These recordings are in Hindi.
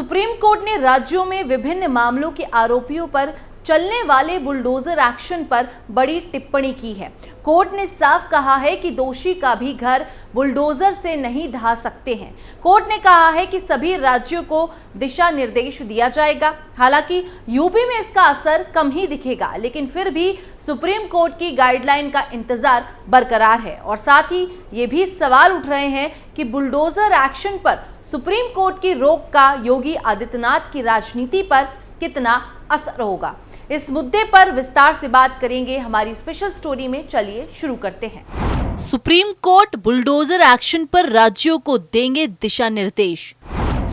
सुप्रीम कोर्ट ने राज्यों में विभिन्न मामलों के आरोपियों पर चलने वाले बुलडोजर एक्शन पर बड़ी टिप्पणी की है। कोर्ट ने साफ कहा है कि दोषी का भी घर बुलडोजर से नहीं ढहा सकते हैं। कोर्ट ने कहा है कि सभी राज्यों को दिशा निर्देश दिया जाएगा। हालांकि यूपी में इसका असर कम ही दिखेगा, लेकिन फिर भी सुप्रीम कोर्ट की गाइडलाइन का इंतजार बरकरार है। और साथ ही ये भी सवाल उठ रहे हैं कि बुलडोजर एक्शन पर सुप्रीम कोर्ट की रोक का योगी आदित्यनाथ की राजनीति पर कितना असर होगा। इस मुद्दे पर विस्तार से बात करेंगे हमारी स्पेशल स्टोरी में। चलिए शुरू करते हैं। सुप्रीम कोर्ट बुलडोजर एक्शन पर राज्यों को देंगे दिशा निर्देश।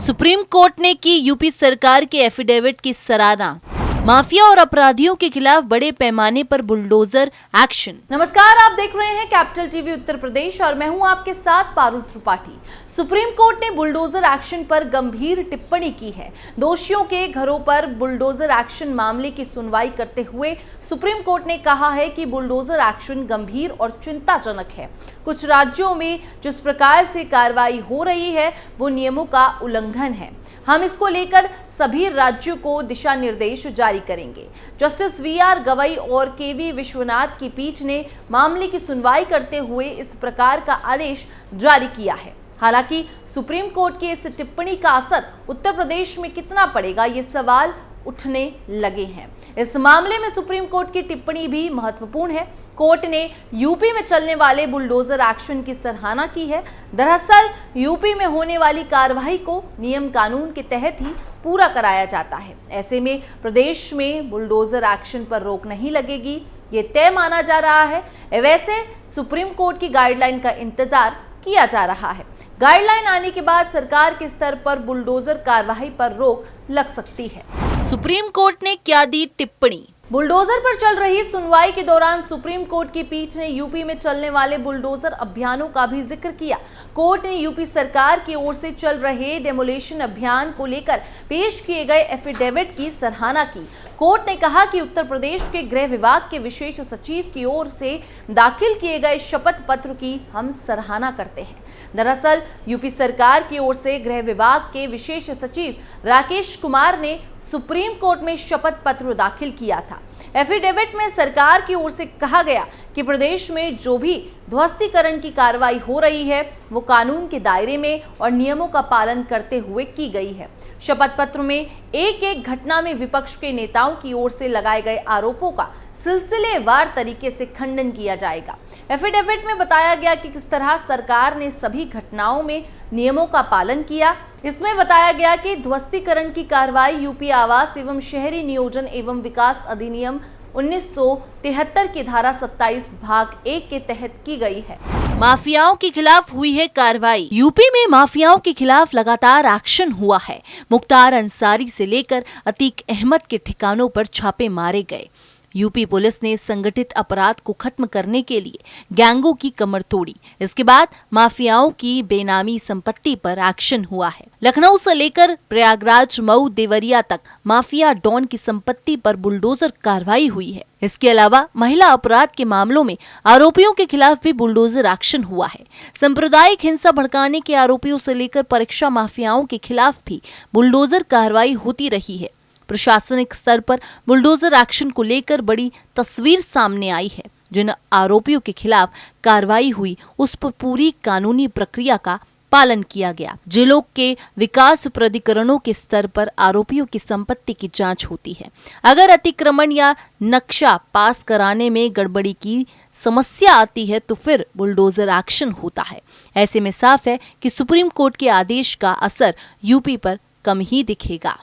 सुप्रीम कोर्ट ने की यूपी सरकार के एफिडेविट की सराहना। माफिया और अपराधियों के खिलाफ बड़े पैमाने पर बुलडोजर एक्शन। नमस्कार, आप देख रहे हैं कैपिटल टीवी उत्तर प्रदेश और मैं हूं आपके साथ पारुल त्रिपाठी। सुप्रीम कोर्ट ने बुलडोजर एक्शन पर गंभीर टिप्पणी की है। दोषियों के घरों पर बुलडोजर एक्शन मामले की सुनवाई करते हुए सुप्रीम कोर्ट ने कहा है कि बुलडोजर एक्शन गंभीर और चिंताजनक है। कुछ राज्यों में जिस प्रकार से कार्रवाई हो रही है वो नियमों का उल्लंघन है। हम इसको लेकर सभी राज्यों को दिशा निर्देश जारी करेंगे। जस्टिस वीआर गवई और केवी विश्वनाथ की पीठ ने मामले की सुनवाई करते हुए इस प्रकार का आदेश जारी किया है। हालांकि सुप्रीम कोर्ट की इस टिप्पणी का असर उत्तर प्रदेश में कितना पड़ेगा, ये सवाल उठने लगे हैं। इस मामले में सुप्रीम कोर्ट की टिप्पणी भी महत्वपूर्ण है। कोर्ट ने यूपी में चलने वाले बुलडोजर एक्शन की सराहना की है। दरअसल यूपी में होने वाली कार्रवाई को नियम कानून के तहत ही पूरा कराया जाता है। ऐसे में प्रदेश में बुलडोजर एक्शन पर रोक नहीं लगेगी, ये तय माना जा रहा है। वैसे सुप्रीम कोर्ट की गाइडलाइन का इंतजार किया जा रहा है। गाइडलाइन आने के बाद सरकार के स्तर पर बुलडोजर कार्रवाई पर रोक लग सकती है। सुप्रीम कोर्ट ने क्या दी टिप्पणी। बुलडोजर पर चल रही सुनवाई के दौरान सुप्रीम कोर्ट की पीठ ने यूपी में चलने वाले बुलडोजर अभियानों का भी जिक्र किया। कोर्ट ने यूपी सरकार की ओर से चल रहे डेमोलिशन अभियान को लेकर पेश किए गए एफिडेविट की सराहना की। कोर्ट ने कहा कि उत्तर प्रदेश के गृह विभाग के विशेष सचिव की ओर से दाखिल किए गए शपथ पत्र की हम सराहना करते हैं। दरअसल यूपी सरकार की ओर से गृह विभाग के विशेष सचिव राकेश कुमार ने सुप्रीम कोर्ट में शपथ पत्र दाखिल किया था। एफिडेविट में सरकार की ओर से कहा गया कि प्रदेश में जो भी ध्वस्तीकरण की कार्रवाई हो रही है वो कानून के दायरे में और नियमों का पालन करते हुए की गई है। शपथ पत्र में एक एक घटना में विपक्ष के नेताओं की ओर से लगाए गए आरोपों का सिलसिलेवार तरीके से खंडन किया जाएगा। एफिडेविट में बताया गया कि किस तरह सरकार ने सभी घटनाओं में नियमों का पालन किया। इसमें बताया गया कि ध्वस्तीकरण की कार्रवाई यूपी आवास एवं शहरी नियोजन एवं विकास अधिनियम 1973 की धारा 27 भाग 1 के तहत की गई है। माफियाओं के खिलाफ हुई है कार्रवाई। यूपी में माफियाओं के खिलाफ लगातार एक्शन हुआ है। मुख्तार अंसारी से लेकर अतीक अहमद के ठिकानों पर छापे मारे गए। यूपी पुलिस ने संगठित अपराध को खत्म करने के लिए गैंगों की कमर तोड़ी। इसके बाद माफियाओं की बेनामी संपत्ति पर एक्शन हुआ है। लखनऊ से लेकर प्रयागराज, मऊ, देवरिया तक माफिया डॉन की संपत्ति पर बुलडोजर कार्रवाई हुई है। इसके अलावा महिला अपराध के मामलों में आरोपियों के खिलाफ भी बुलडोजर एक्शन हुआ है। सांप्रदायिक हिंसा भड़काने के आरोपियों से लेकर परीक्षा माफियाओं के खिलाफ भी बुलडोजर कार्रवाई होती रही है। प्रशासनिक स्तर पर बुलडोजर एक्शन को लेकर बड़ी तस्वीर सामने आई है। जिन आरोपियों के खिलाफ कार्रवाई हुई उस पर पूरी कानूनी प्रक्रिया का पालन किया गया। जिलों के विकास प्राधिकरणों के स्तर पर आरोपियों की संपत्ति की जांच होती है। अगर अतिक्रमण या नक्शा पास कराने में गड़बड़ी की समस्या आती है तो फिर बुलडोजर एक्शन होता है। ऐसे में साफ है कि सुप्रीम कोर्ट के आदेश का असर यूपी पर कम ही दिखेगा।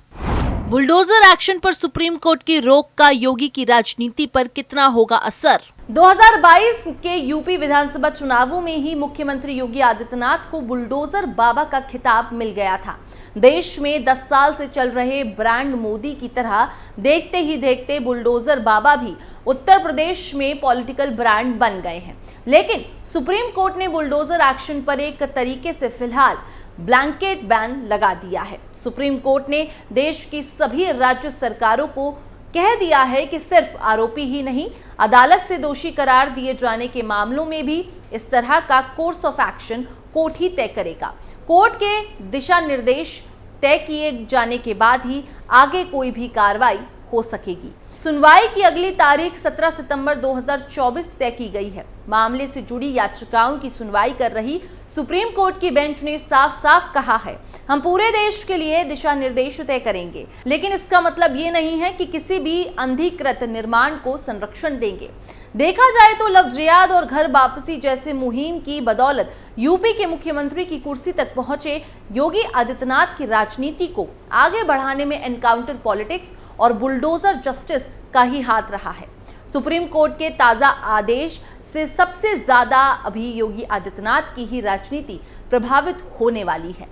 बुलडोजर एक्शन पर सुप्रीम कोर्ट की रोक का योगी की राजनीति पर कितना होगा असर। 2022 के यूपी विधानसभा चुनावों में ही मुख्यमंत्री योगी आदित्यनाथ को बुलडोजर बाबा का खिताब मिल गया था। देश में 10 साल से चल रहे ब्रांड मोदी की तरह देखते ही देखते बुलडोजर बाबा भी उत्तर प्रदेश में पॉलिटिकल ब्रांड बन गए हैं। लेकिन सुप्रीम कोर्ट ने बुलडोजर एक्शन पर एक तरीके से फिलहाल ब्लैंकेट बैन लगा दिया है। सुप्रीम कोर्ट ने देश की सभी राज्य सरकारों को कह दिया है कि सिर्फ आरोपी ही नहीं, अदालत से दोषी करार दिए जाने के मामलों में भी इस तरह का कोर्स ऑफ एक्शन कोर्ट ही तय करेगा। कोर्ट के दिशा निर्देश तय किए जाने के बाद ही आगे कोई भी कार्रवाई हो सकेगी। सुनवाई की अगली तारीख 17 सितंबर 2024 तय की गई है। मामले से जुड़ी याचिकाओं की सुनवाई कर रही सुप्रीम कोर्ट की बेंच ने साफ साफ कहा है, हम पूरे देश के लिए दिशा निर्देश तय करेंगे, लेकिन इसका मतलब ये नहीं है कि किसी भी अनधिकृत निर्माण को संरक्षण देंगे। देखा जाए तो लव जिहाद और घर वापसी जैसे मुहिम की बदौलत यूपी के मुख्यमंत्री की कुर्सी तक पहुंचे योगी आदित्यनाथ की राजनीति को आगे बढ़ाने में एनकाउंटर पॉलिटिक्स और बुलडोजर जस्टिस का ही हाथ रहा है। सुप्रीम कोर्ट के ताजा आदेश से सबसे ज्यादा अभी योगी आदित्यनाथ की ही राजनीति प्रभावित होने वाली है।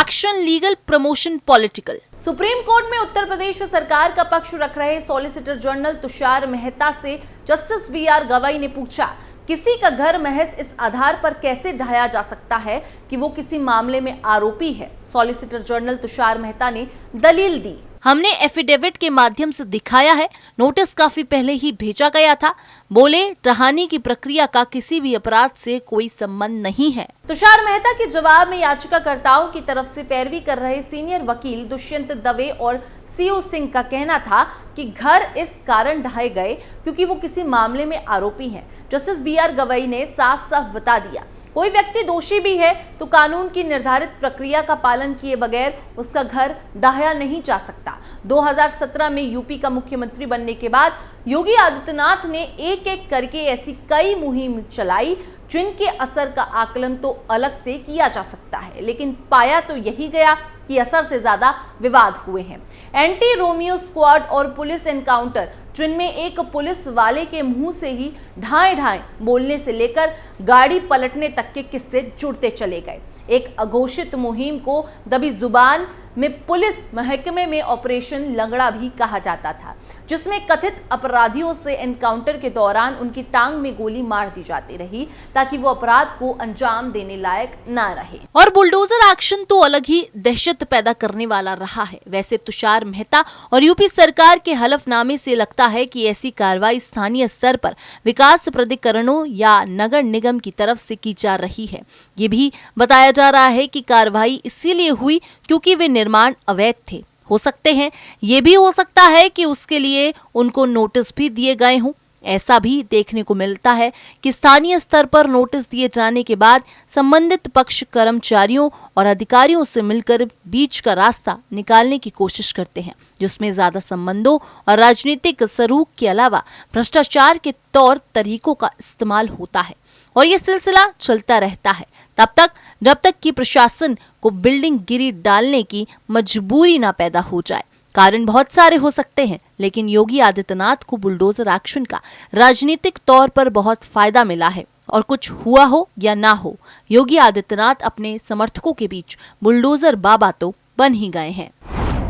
Action legal promotion political. Supreme court में उत्तर प्रदेश सरकार का पक्ष रख रहे सॉलिसिटर जनरल तुषार मेहता से जस्टिस BR गवई ने पूछा, किसी का घर महज इस आधार पर कैसे ढाया जा सकता है कि वो किसी मामले में आरोपी है। सॉलिसिटर जनरल तुषार मेहता ने दलील दी, हमने एफिडेविट के माध्यम से दिखाया है, नोटिस काफी पहले ही भेजा गया था। बोले ढहानी की प्रक्रिया का किसी भी अपराध से कोई संबंध नहीं है। तुषार मेहता के जवाब में याचिकाकर्ताओं की तरफ से पैरवी कर रहे सीनियर वकील दुष्यंत दवे और CO सिंह का कहना था कि घर इस कारण ढहाए गए क्योंकि वो किसी मामले में आरोपी हैं। जस्टिस BR गवई ने साफ साफ बता दिया, कोई व्यक्ति दोषी भी है तो कानून की निर्धारित प्रक्रिया का पालन किए बगैर उसका घर ढहाया नहीं जा सकता। 2017 में यूपी का मुख्यमंत्री बनने के बाद योगी आदित्यनाथ ने एक एक करके ऐसी कई मुहिम चलाई जिनके असर का आकलन तो अलग से किया जा सकता है, लेकिन पाया तो यही गया कि असर से ज्यादा विवाद हुए हैं। एंटी रोमियो स्क्वाड और पुलिस एनकाउंटर, जिनमें एक पुलिस वाले के मुंह से ही ढाएं ढाएं बोलने से लेकर गाड़ी पलटने तक के किस्से जुड़ते चले गए। एक अघोषित मुहिम को दबी जुबान में पुलिस महकमे में ऑपरेशन लंगड़ा भी कहा जाता था, जिसमें कथित अपराधियों से एनकाउंटर के दौरान उनकी टांग में गोली मार दी जाती रही ताकि वो अपराध को अंजाम देने लायक ना रहे। और बुलडोजर एक्शन तो अलग ही दहशत पैदा करने वाला रहा है। वैसे तुषार मेहता और यूपी सरकार के हलफनामे से लगता है कि ऐसी कार्रवाई स्थानीय स्तर पर विकास प्राधिकरणों या नगर निगम की तरफ से की जा रही है। ये भी बताया जा रहा है कि कार्रवाई इसीलिए हुई क्योंकि वे निर्माण अवैध थे। हो सकते हैं, ये भी हो सकता है कि उसके लिए उनको नोटिस भी दिए गए हों। ऐसा भी देखने को मिलता है कि स्थानीय स्तर पर नोटिस दिए जाने के बाद संबंधित पक्ष कर्मचारियों और अधिकारियों से मिलकर बीच का रास्ता निकालने की कोशिश करते हैं, जिसमें ज्यादा संबंधों और राजनीतिक सरूख के अलावा भ्रष्टाचार के तौर तरीकों का इस्तेमाल होता है। और ये सिलसिला चलता रहता है तब तक जब तक कि प्रशासन को बिल्डिंग गिरी डालने की मजबूरी ना पैदा हो जाए। कारण बहुत सारे हो सकते हैं, लेकिन योगी आदित्यनाथ को बुलडोजर एक्शन का राजनीतिक तौर पर बहुत फायदा मिला है। और कुछ हुआ हो या ना हो, योगी आदित्यनाथ अपने समर्थकों के बीच बुलडोजर बाबा तो बन ही गए हैं।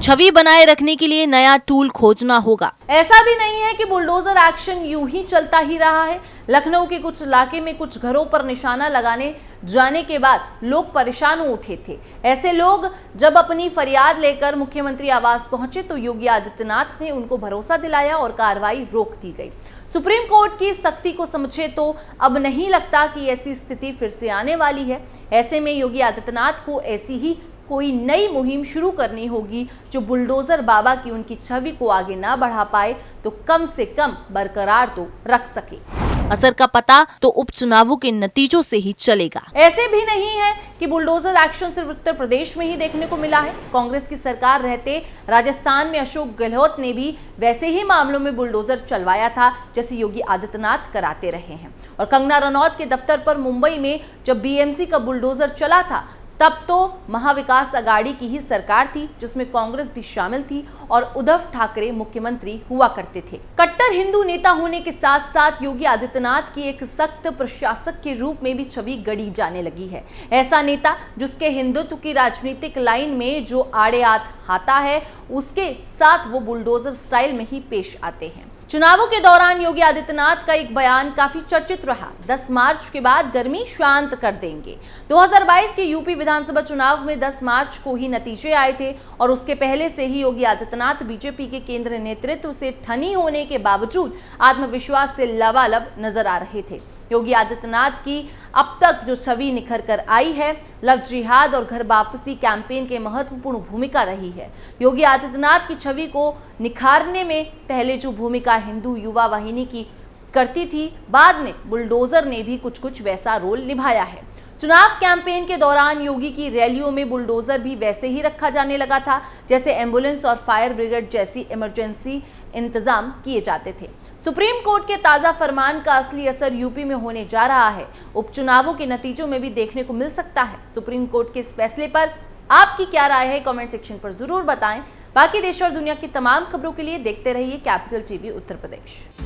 छवि बनाए रखने के लिए नया टूल खोजना होगा। ऐसा भी नहीं है कि बुलडोजर एक्शन यूं ही चलता ही रहा है। लखनऊ के कुछ इलाके में कुछ घरों पर निशाना लगाने जाने के बाद लोग परेशान हो उठे थे। ऐसे लोग जब अपनी फरियाद लेकर मुख्यमंत्री आवास पहुंचे तो योगी आदित्यनाथ ने उनको भरोसा दिलाया और कार्रवाई रोक दी गई। सुप्रीम कोर्ट की सख्ती को समझे तो अब नहीं लगता कि ऐसी स्थिति फिर से आने वाली है। ऐसे में योगी आदित्यनाथ को ऐसी ही कोई नई मुहिम शुरू करनी होगी जो बुलडोजर बाबा की उनकी छवि को आगे ना बढ़ा पाए तो कम से कम बरकरार तो रख सके। असर का पता तो उपचुनावों के नतीजों से ही चलेगा। ऐसे भी नहीं है कि बुलडोजर एक्शन सिर्फ उत्तर प्रदेश में ही देखने को मिला है। कांग्रेस की सरकार रहते राजस्थान में अशोक गहलोत ने भी वैसे ही मामलों में बुलडोजर चलवाया था जैसे योगी आदित्यनाथ कराते रहे हैं। और कंगना रनौत के दफ्तर पर मुंबई में जब BMC का बुलडोजर चला था तब तो महाविकास अघाड़ी की ही सरकार थी, जिसमें कांग्रेस भी शामिल थी और उद्धव ठाकरे मुख्यमंत्री हुआ करते थे। कट्टर हिंदू नेता होने के साथ साथ योगी आदित्यनाथ की एक सख्त प्रशासक के रूप में भी छवि गढ़ी जाने लगी है। ऐसा नेता जिसके हिंदुत्व की राजनीतिक लाइन में जो आड़े आता है, उसके साथ वो बुलडोजर स्टाइल में ही पेश आते हैं। चुनावों के दौरान योगी आदित्यनाथ का एक बयान काफी चर्चित रहा, 10 मार्च के बाद गर्मी शांत कर देंगे। 2022 के यूपी विधानसभा चुनाव में 10 मार्च को ही नतीजे आए थे और उसके पहले से ही योगी आदित्यनाथ बीजेपी के केंद्रीय नेतृत्व से ठनी होने के बावजूद आत्मविश्वास से लबालब नजर आ रहे थे। योगी आदित्यनाथ की अब तक जो छवि निखर कर आई है, लव जिहाद और घर वापसी कैंपेन के महत्वपूर्ण भूमिका रही है। योगी आदित्यनाथ की छवि को निखारने में पहले जो भूमिका हिंदू युवा वाहिनी की करती थी, बाद में बुलडोजर ने भी कुछ वैसा रोल निभाया है। चुनाव कैंपेन के दौरान योगी की रैलियों में बुलडोजर भी वैसे ही रखा जाने लगा था जैसे एम्बुलेंस और फायर ब्रिगेड जैसी इमरजेंसी इंतजाम किए जाते थे। सुप्रीम कोर्ट के ताजा फरमान का असली असर यूपी में होने जा रहा है, उपचुनावों के नतीजों में भी देखने को मिल सकता है। सुप्रीम कोर्ट के इस फैसले पर आपकी क्या राय है, कमेंट सेक्शन पर जरूर बताएं। बाकी देश और दुनिया की तमाम खबरों के लिए देखते रहिए कैपिटल टीवी उत्तर प्रदेश।